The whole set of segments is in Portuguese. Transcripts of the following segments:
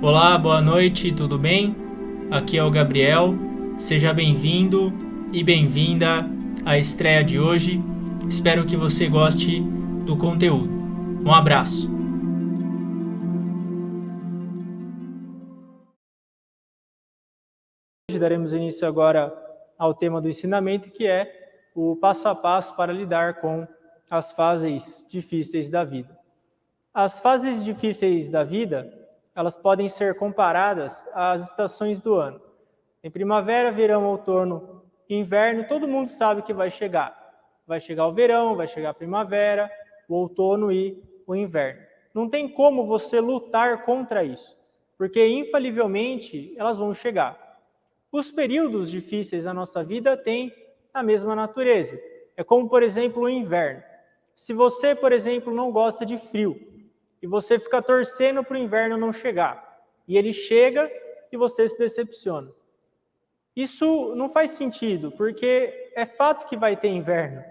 Olá, boa noite, tudo bem? Aqui é o Gabriel. Seja bem-vindo e bem-vinda à estreia de hoje. Espero que você goste do conteúdo. Um abraço. Hoje daremos início agora ao tema do ensinamento, que é o passo a passo para lidar com as fases difíceis da vida. As fases difíceis da vida, elas podem ser comparadas às estações do ano. Em primavera, verão, outono e inverno, todo mundo sabe que vai chegar. Vai chegar o verão, vai chegar a primavera, o outono e o inverno. Não tem como você lutar contra isso, porque infalivelmente elas vão chegar. Os períodos difíceis da nossa vida têm a mesma natureza. É como, por exemplo, o inverno. Se você, por exemplo, não gosta de frio e você fica torcendo para o inverno não chegar, e ele chega e você se decepciona. Isso não faz sentido, porque é fato que vai ter inverno. O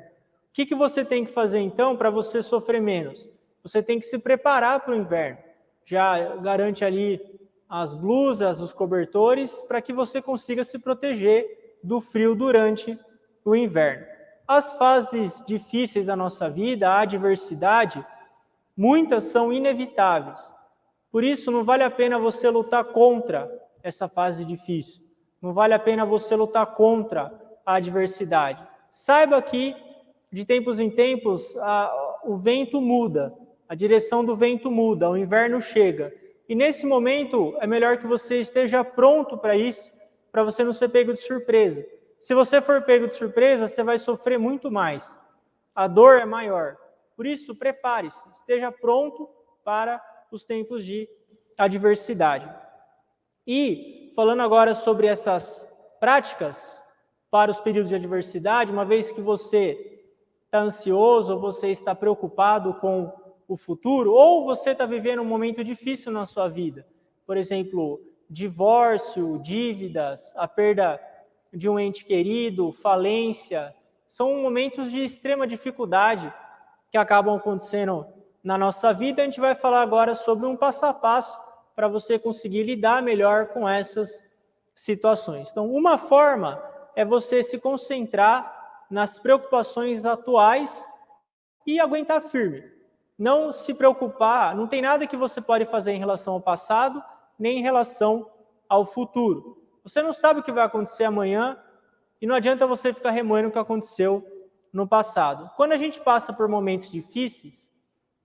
que você tem que fazer, então, para você sofrer menos? Você tem que se preparar para o inverno. Já garante ali as blusas, os cobertores, para que você consiga se proteger do frio durante o inverno. As fases difíceis da nossa vida, a adversidade, muitas são inevitáveis. Por isso, não vale a pena você lutar contra essa fase difícil. Não vale a pena você lutar contra a adversidade. Saiba que, de tempos em tempos, o vento muda, a direção do vento muda, o inverno chega. E nesse momento, é melhor que você esteja pronto para isso, para você não ser pego de surpresa. Se você for pego de surpresa, você vai sofrer muito mais. A dor é maior. Por isso, prepare-se, esteja pronto para os tempos de adversidade. E, falando agora sobre essas práticas para os períodos de adversidade, uma vez que você está ansioso, ou você está preocupado com o futuro, ou você está vivendo um momento difícil na sua vida, por exemplo, divórcio, dívidas, a perda de um ente querido, falência, são momentos de extrema dificuldade que acabam acontecendo na nossa vida. A gente vai falar agora sobre um passo a passo para você conseguir lidar melhor com essas situações. Então, uma forma é você se concentrar nas preocupações atuais e aguentar firme. Não se preocupar, não tem nada que você pode fazer em relação ao passado, nem em relação ao futuro. Você não sabe o que vai acontecer amanhã e não adianta você ficar remoendo o que aconteceu no passado. Quando a gente passa por momentos difíceis,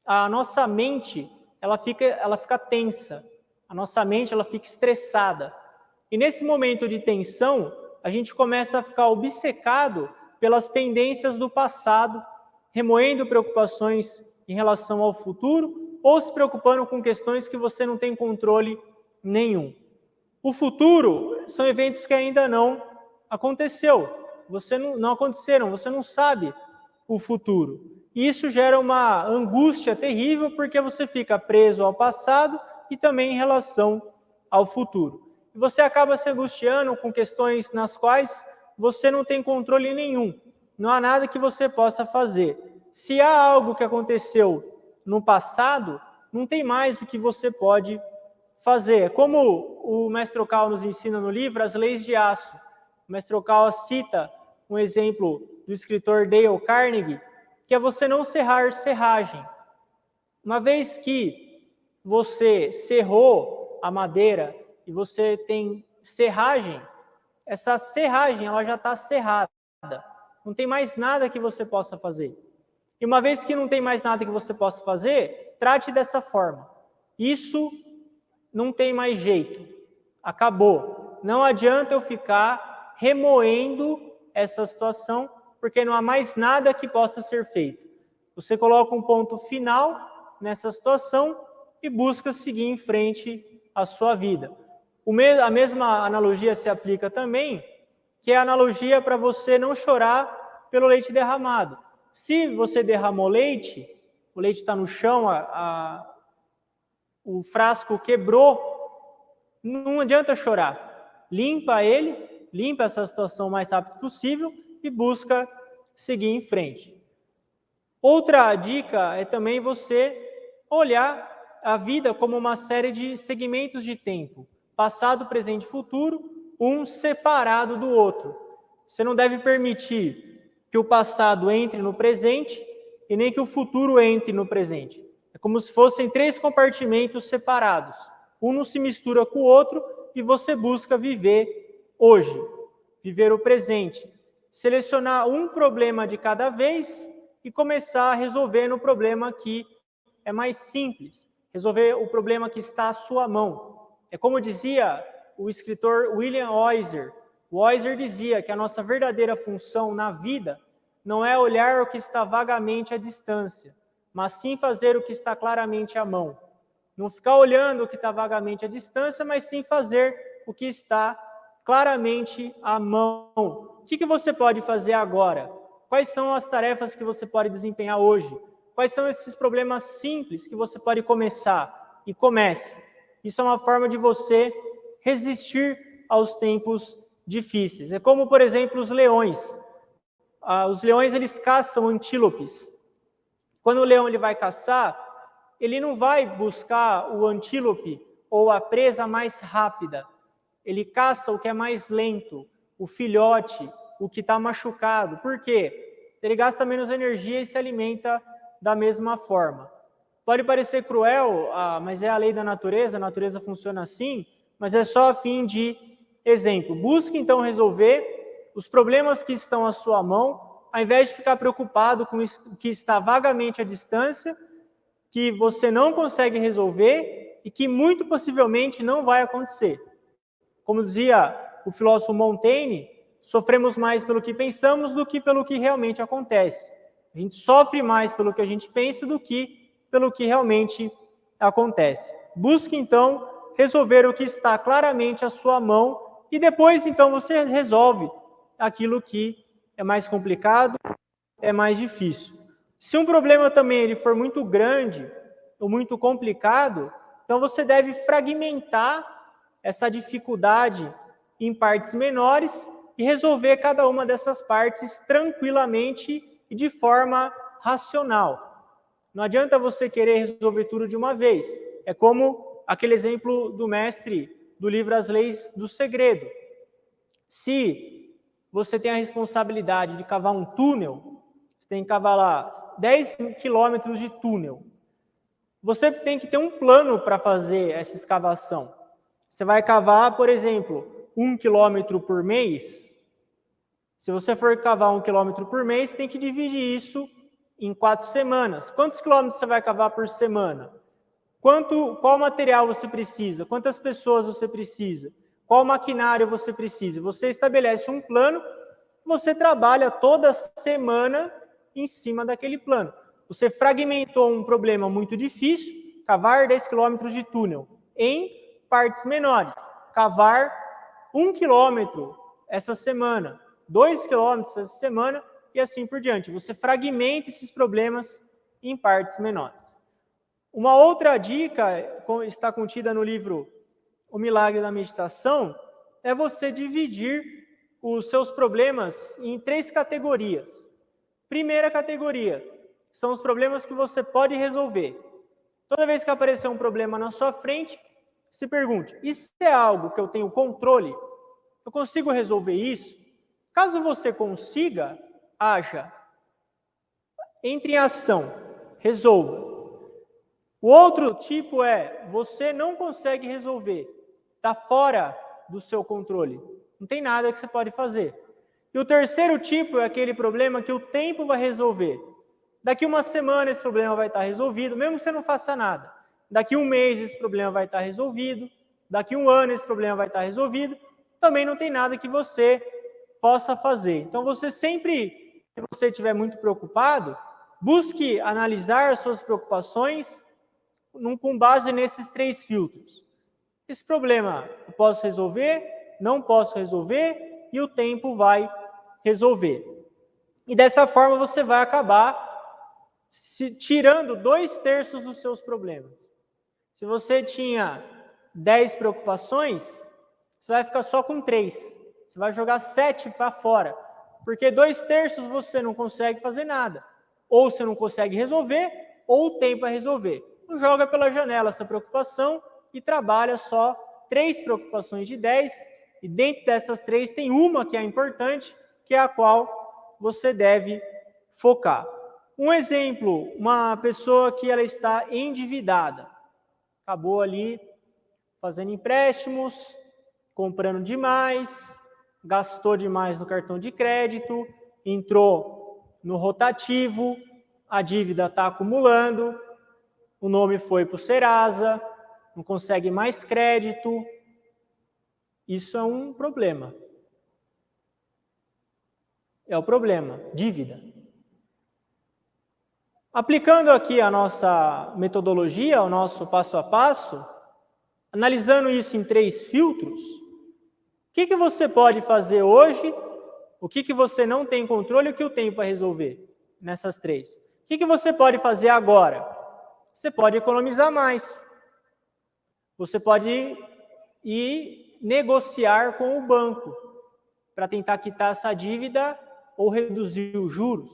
a nossa mente ela fica tensa, a nossa mente ela fica estressada. E nesse momento de tensão, a gente começa a ficar obcecado pelas pendências do passado, remoendo preocupações em relação ao futuro, ou se preocupando com questões que você não tem controle nenhum. O futuro são eventos que ainda não aconteceu, não aconteceram, você não sabe o futuro. E isso gera uma angústia terrível, porque você fica preso ao passado e também em relação ao futuro. E você acaba se angustiando com questões nas quais você não tem controle nenhum. Não há nada que você possa fazer. Se há algo que aconteceu no passado, não tem mais o que você pode fazer. Como o Mestre Ocal nos ensina no livro, As Leis de Aço. O Mestre Ocal cita um exemplo do escritor Dale Carnegie, que é você não serrar serragem. Uma vez que você serrou a madeira e você tem serragem, essa serragem ela já está serrada. Não tem mais nada que você possa fazer. E uma vez que não tem mais nada que você possa fazer, trate dessa forma. Isso não tem mais jeito. Acabou. Não adianta eu ficar remoendo essa situação, porque não há mais nada que possa ser feito. Você coloca um ponto final nessa situação e busca seguir em frente a sua vida. A mesma analogia se aplica também, que é a analogia para você não chorar pelo leite derramado. Se você derramou leite, o leite está no chão, o frasco quebrou, não adianta chorar. Limpa ele, limpa essa situação o mais rápido possível e busca seguir em frente. Outra dica é também você olhar a vida como uma série de segmentos de tempo, passado, presente e futuro, um separado do outro. Você não deve permitir que o passado entre no presente e nem que o futuro entre no presente. É como se fossem 3 compartimentos separados. Um não se mistura com o outro e você busca viver hoje, viver o presente. Selecionar um problema de cada vez e começar a resolver no problema que é mais simples. Resolver o problema que está à sua mão. É como dizia o escritor William Oyser. O Oyser dizia que a nossa verdadeira função na vida não é olhar o que está vagamente à distância, mas sim fazer o que está claramente à mão. Não ficar olhando o que está vagamente à distância, mas sim fazer o que está claramente à mão. O que você pode fazer agora? Quais são as tarefas que você pode desempenhar hoje? Quais são esses problemas simples que você pode começar? E comece. Isso é uma forma de você resistir aos tempos difíceis. É como, por exemplo, os leões. Os leões, eles caçam antílopes. Quando o leão ele vai caçar, ele não vai buscar o antílope ou a presa mais rápida. Ele caça o que é mais lento, o filhote, o que está machucado. Por quê? Ele gasta menos energia e se alimenta da mesma forma. Pode parecer cruel, mas é a lei da natureza, a natureza funciona assim, mas é só a fim de exemplo. Busque então resolver os problemas que estão à sua mão, ao invés de ficar preocupado com o que está vagamente à distância, que você não consegue resolver e que muito possivelmente não vai acontecer. Como dizia o filósofo Montaigne, sofremos mais pelo que pensamos do que pelo que realmente acontece. A gente sofre mais pelo que a gente pensa do que pelo que realmente acontece. Busque, então, resolver o que está claramente à sua mão e depois, então, você resolve aquilo que é mais complicado, é mais difícil. Se um problema também ele for muito grande ou muito complicado, então você deve fragmentar essa dificuldade em partes menores e resolver cada uma dessas partes tranquilamente e de forma racional. Não adianta você querer resolver tudo de uma vez. É como aquele exemplo do mestre do livro As Leis do Segredo. Se você tem a responsabilidade de cavar um túnel, você tem que cavar lá 10 quilômetros de túnel. Você tem que ter um plano para fazer essa escavação. Você vai cavar, por exemplo, 1 quilômetro por mês. Se você for cavar 1 quilômetro por mês, tem que dividir isso em 4 semanas. Quantos quilômetros você vai cavar por semana? Qual material você precisa? Quantas pessoas você precisa? Qual maquinário você precisa? Você estabelece um plano, você trabalha toda semana em cima daquele plano. Você fragmentou um problema muito difícil, cavar 10 quilômetros de túnel, em partes menores. Cavar 1 quilômetro essa semana, 2 quilômetros essa semana, e assim por diante. Você fragmenta esses problemas em partes menores. Uma outra dica está contida no livro O Milagre da Meditação, é você dividir os seus problemas em 3 categorias. Primeira categoria, são os problemas que você pode resolver. Toda vez que aparecer um problema na sua frente, se pergunte, isso é algo que eu tenho controle? Eu consigo resolver isso? Caso você consiga, haja. Entre em ação, resolva. O outro tipo é, você não consegue resolver, está fora do seu controle, não tem nada que você pode fazer. E o terceiro tipo é aquele problema que o tempo vai resolver. Daqui 1 semana esse problema vai estar resolvido, mesmo que você não faça nada. Daqui 1 mês esse problema vai estar resolvido, daqui 1 ano esse problema vai estar resolvido, também não tem nada que você possa fazer. Então você sempre, se você estiver muito preocupado, busque analisar as suas preocupações com base nesses 3 filtros. Esse problema eu posso resolver, não posso resolver, e o tempo vai resolver. E dessa forma você vai acabar tirando 2/3 dos seus problemas. Se você tinha 10 preocupações, você vai ficar só com 3. Você vai jogar 7 para fora, porque 2/3 você não consegue fazer nada. Ou você não consegue resolver, ou o tempo vai resolver. joga pela janela essa preocupação e trabalha só 3 preocupações de 10, e dentro dessas 3 tem uma que é importante, que é a qual você deve focar. Um exemplo, uma pessoa que ela está endividada, acabou ali fazendo empréstimos, comprando demais, gastou demais no cartão de crédito, entrou no rotativo, a dívida está acumulando, o nome foi para o Serasa, não consegue mais crédito. Isso é um problema. É o problema, dívida. Aplicando aqui a nossa metodologia, o nosso passo a passo, analisando isso em 3 filtros, o que você pode fazer hoje, o que você não tem controle e o que eu tenho para resolver nessas 3. O que você pode fazer agora? Você pode economizar mais. Você pode ir negociar com o banco para tentar quitar essa dívida ou reduzir os juros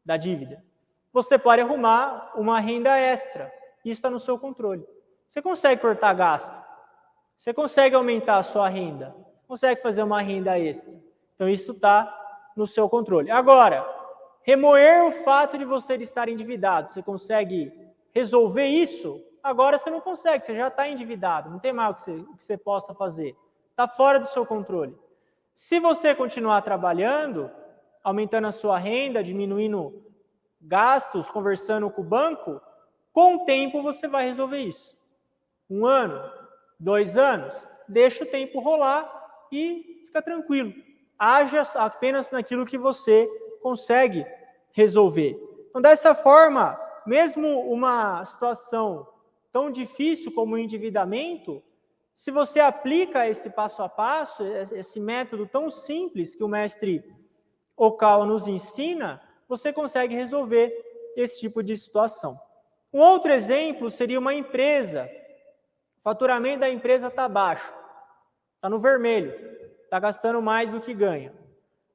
da dívida. Você pode arrumar uma renda extra. Isso está no seu controle. Você consegue cortar gasto. Você consegue aumentar a sua renda. Consegue fazer uma renda extra. Então, isso está no seu controle. Agora, remoer o fato de você estar endividado. Você consegue resolver isso? Agora você não consegue, você já está endividado. Não tem mais o que você possa fazer. Está fora do seu controle. Se você continuar trabalhando, aumentando a sua renda, diminuindo gastos, conversando com o banco, com o tempo você vai resolver isso. 1 ano, 2 anos, deixa o tempo rolar e fica tranquilo. Haja apenas naquilo que você consegue resolver. Então, dessa forma, mesmo uma situação tão difícil como o endividamento, se você aplica esse passo a passo, esse método tão simples que o mestre Okawa nos ensina, você consegue resolver esse tipo de situação. Um outro exemplo seria uma empresa. O faturamento da empresa está baixo, está no vermelho, está gastando mais do que ganha.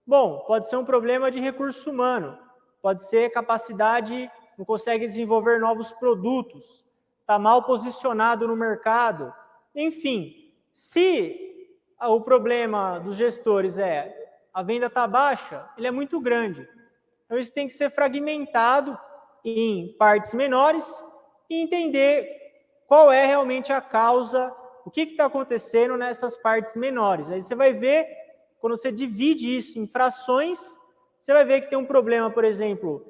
Bom, pode ser um problema de recurso humano, pode ser capacidade, não consegue desenvolver novos produtos, está mal posicionado no mercado. Enfim, se o problema dos gestores é a venda está baixa, ele é muito grande. Então, isso tem que ser fragmentado em partes menores e entender qual é realmente a causa, o que está acontecendo nessas partes menores. Aí você vai ver, quando você divide isso em frações, você vai ver que tem um problema, por exemplo,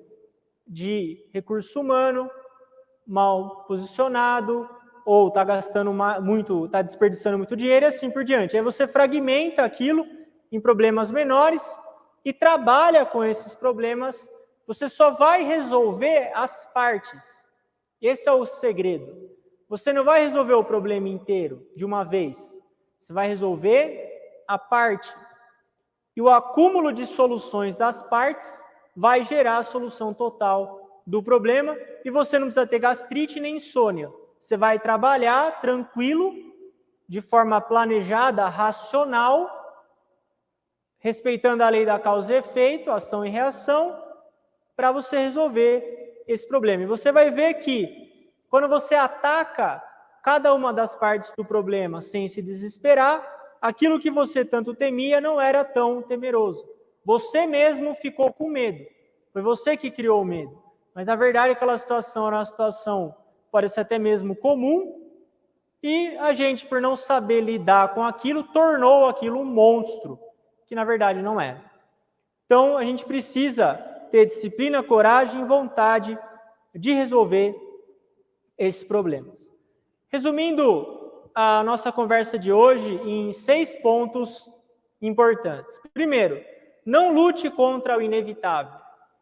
de recurso humano, mal posicionado, ou está gastando muito, está desperdiçando muito dinheiro e assim por diante. Aí você fragmenta aquilo em problemas menores e trabalha com esses problemas. Você só vai resolver as partes. Esse é o segredo. Você não vai resolver o problema inteiro de uma vez. Você vai resolver a parte. E o acúmulo de soluções das partes vai gerar a solução total do problema e você não precisa ter gastrite nem insônia. Você vai trabalhar tranquilo, de forma planejada, racional, respeitando a lei da causa e efeito, ação e reação, para você resolver esse problema. E você vai ver que, quando você ataca cada uma das partes do problema sem se desesperar, aquilo que você tanto temia não era tão temeroso. Você mesmo ficou com medo. Foi você que criou o medo. Mas, na verdade, aquela situação era uma situação, pode ser até mesmo comum, e a gente, por não saber lidar com aquilo, tornou aquilo um monstro, que, na verdade, não era. Então, a gente precisa ter disciplina, coragem e vontade de resolver esses problemas. Resumindo a nossa conversa de hoje em 6 pontos importantes. Primeiro, não lute contra o inevitável.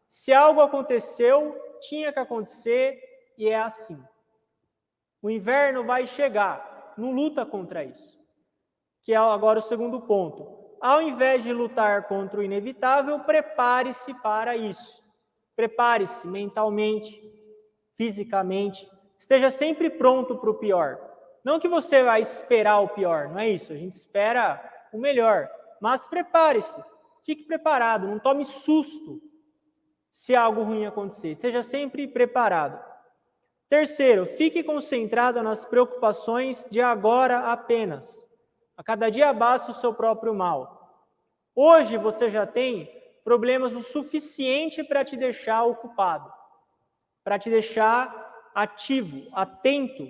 Se algo aconteceu, tinha que acontecer e é assim. O inverno vai chegar, não luta contra isso. Que é agora o segundo ponto. Ao invés de lutar contra o inevitável, prepare-se para isso. Prepare-se mentalmente, fisicamente. Esteja sempre pronto para o pior. Não que você vai esperar o pior, não é isso. A gente espera o melhor. Mas prepare-se. Fique preparado. Não tome susto se algo ruim acontecer. Seja sempre preparado. Terceiro, fique concentrado nas preocupações de agora apenas. A cada dia basta o seu próprio mal. Hoje você já tem problemas o suficiente para te deixar ocupado, para te deixar ativo, atento.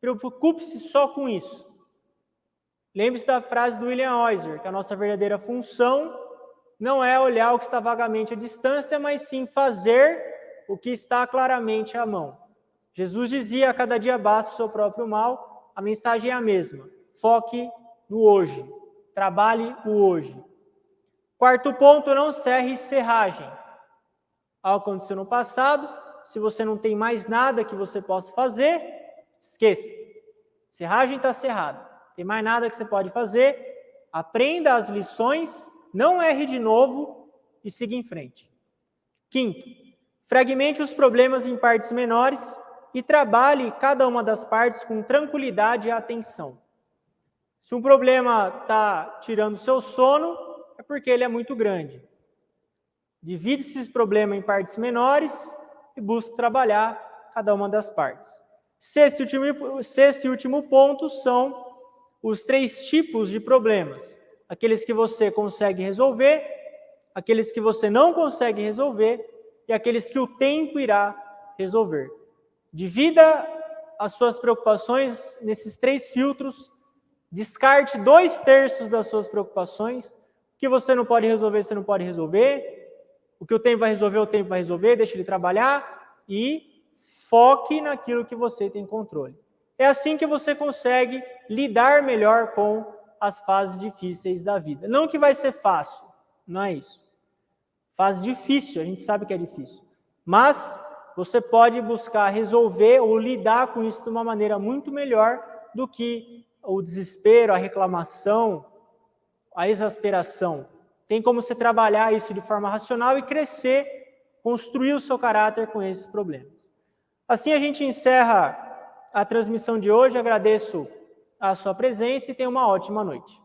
Preocupe-se só com isso. Lembre-se da frase do William Oyster, que a nossa verdadeira função não é olhar o que está vagamente à distância, mas sim fazer o que está claramente à mão. Jesus dizia, a cada dia basta o seu próprio mal, a mensagem é a mesma. Foque no hoje, trabalhe o hoje. Quarto ponto, não cerre serragem. Algo aconteceu no passado, se você não tem mais nada que você possa fazer, esqueça. Serragem está cerrada. Tem mais nada que você pode fazer, aprenda as lições, não erre de novo e siga em frente. Quinto, fragmente os problemas em partes menores e trabalhe cada uma das partes com tranquilidade e atenção. Se um problema está tirando o seu sono, é porque ele é muito grande. Divide esse problema em partes menores e busque trabalhar cada uma das partes. Sexto e último ponto são os 3 tipos de problemas. Aqueles que você consegue resolver, aqueles que você não consegue resolver e aqueles que o tempo irá resolver. Divida as suas preocupações nesses 3 filtros, descarte 2/3 das suas preocupações. O que você não pode resolver, você não pode resolver. O que o tempo vai resolver, o tempo vai resolver, deixa ele trabalhar e foque naquilo que você tem controle. É assim que você consegue lidar melhor com as fases difíceis da vida. Não que vai ser fácil, não é isso. Fase difícil, a gente sabe que é difícil. Mas você pode buscar resolver ou lidar com isso de uma maneira muito melhor do que o desespero, a reclamação, a exasperação. Tem como você trabalhar isso de forma racional e crescer, construir o seu caráter com esses problemas. Assim a gente encerra a transmissão de hoje. Agradeço a sua presença e tenha uma ótima noite.